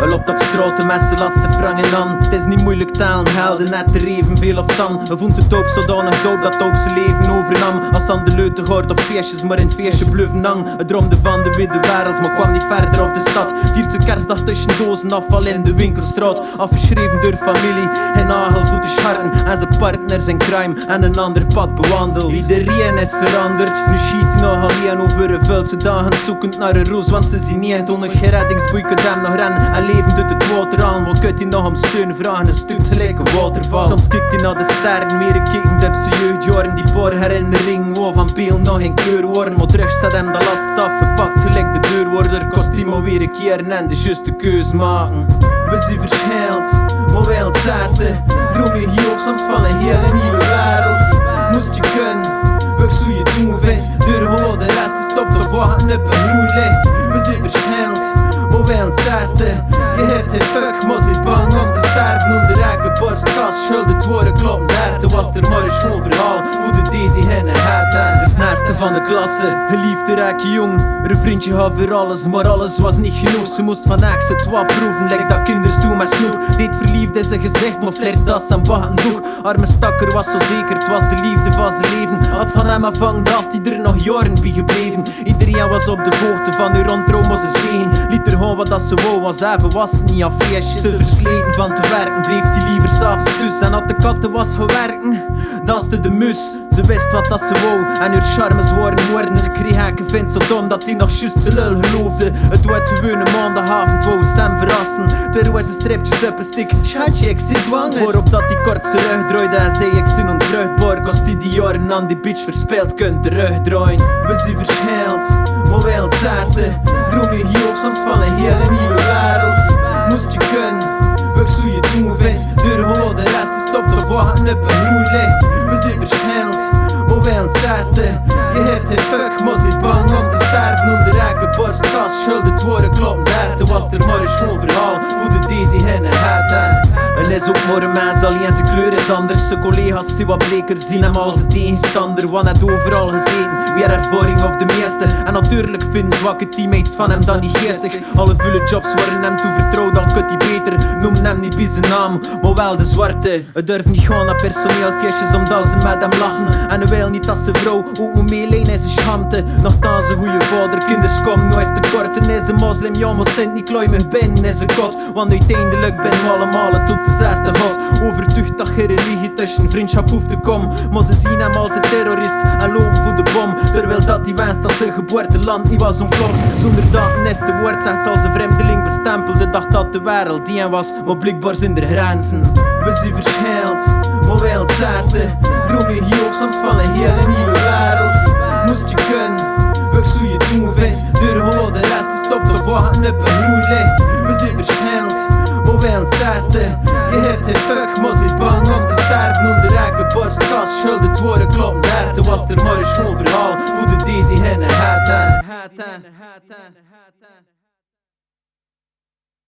Hij loopt op straat, de messen laatste frangen aan. Het is niet moeilijk talen, helden net er evenveel of dan. Hij vond het doop zodanig doop dat doop zijn leven overnam. Als dan de leute hoort op feestjes, maar in het feestje bluffen hang. Hij droomde van de witte wereld, maar kwam niet verder op de stad. Viert zijn kerstdag tussen dozen afval in de winkelstraat. Afgeschreven door familie en nagelvoete scharren. En zijn partner zijn crime en een ander pad bewandeld. Iedereen is veranderd, nu schiet hij nog alleen over een vuilse dagen. Zoekend naar een roos, want ze zien niet onder reddingsboei kan hem nog rennen. En leven doet het water aan, wat kunt hij nog om steun vragen? Een stuk gelijk een waterval. Soms kijkt hij naar de sterren, weer kijkend op zijn jeugdjaren. Die paar herinneringen waar van peel nog geen kleur worden. Maar terug zet hem de laatste af, verpakt gelijk de deurworder. Kost hij maar weer een keer en de juiste keus maken. We zijn verschillend, maar wel het zesde. Droom je hier ook soms van een hele nieuwe wereld. Moest je kunnen, ook zo je doen vindt. Deur gewoon de rest is stopt of wachten op een groen licht. We zijn verschillend, maar wel het zesde. Je heeft geen fuck, maar zit bang om te sterven. Onder elke borstkast schulden worden kloppen derden. Was er maar een schoon verhaal voor de die hen hadden. De snelste van de klasse, geliefde rijke jong. Een vriendje had voor alles, maar alles was niet genoeg. Ze moest van accent wat proeven, lijkt dat kinders doen met snoep. Deed verliefd in zijn gezicht, maar flirt das en bacht een doek. Arme stakker was zo zeker, het was de liefde van zijn leven. Had van hem afhangen dat hij er nog jaren bij gebleven. Iedereen was op de hoogte van uw rondroom, maar ze zwegen. Liet er gewoon wat dat ze wou, was even was niet aan feestjes. Te versleten van te werken, bleef hij liever s'avonds thuis. En had de katten was gewerken, danste de mus. Ze wist wat dat ze wou en haar charmes waren moorden. Ze kreeg haar vindt zo dom dat hij nog juist zijn lul geloofde. Het wordt gewone maandagavond, wou ze hem verrassen. Terwijl hij zijn stripjes op een stik, schatje ik zie zwanger. Waarop dat hij kort zijn rug draaide en zei ik zin onvruchtbaar. Kost hij die jaren aan die bitch verspeeld kunt terugdraaien. We zijn verschillend, maar wel het zesde. Droom je hier ook soms van een hele nieuwe wereld. Moest je kunnen, ook zo je doen vindt. Deur gewoon de rest is stopt of wachten op een groen licht. We zijn verschillend, maar wel het zesde. Je heeft geen fuck, maar zit bang om te sterven. Onder elke borstkast schulden worden kloppen derden. Was er maar een schoon verhaal voor de die hen hadden. En is ook maar een mens, alleen zijn kleur is anders. Zijn collega's zien wat bleker, zien hem als een tegenstander. Want hij had overal gezeten, weer ervaring of de meeste. En natuurlijk vinden zwakke teammates van hem dan niet geestig. Alle vuile jobs worden hem toevertrouwd, al kunt hij beter. Noem hem niet bij zijn naam, maar wel de zwarte. Hij durft niet gaan naar personeelfeestjes omdat ze met hem lachen. En hij wil niet dat zijn vrouw ook moet meelijnen in zijn schaamte. Nochtans een goede vader, kinders komen nooit tekort. En is een moslim, ja maar Sint Nicolai mag binnen in zijn kot. Want uiteindelijk ben we allemaal het tot de zesde god. Overtuigd dat geen religie tussen vriendschap hoeft te komen. Maar ze zien hem als een terrorist en lopen voor de bom. Terwijl dat hij wenst dat zijn geboorteland niet was ontploft. Zonder dat een eerste woord zegt als een vreemdeling bestempelde. Dacht dat de wereld die hem was, maar blijkbaar zijn er grenzen. We zijn verschillend, maar wel het zesde. Droom je hier ook soms van een hele nieuwe wereld. Moest je kunnen, ook zo je doen vindt. Deur gewoon de rest is stopt of wachten op een groen licht. We zijn verschillend, maar wel het zesde. Je heeft geen fuck, maar zit bang om te sterven. Onder elke borstkast schulden worden kloppen derden. Was er maar een schoon verhaal voor de die hen hadden.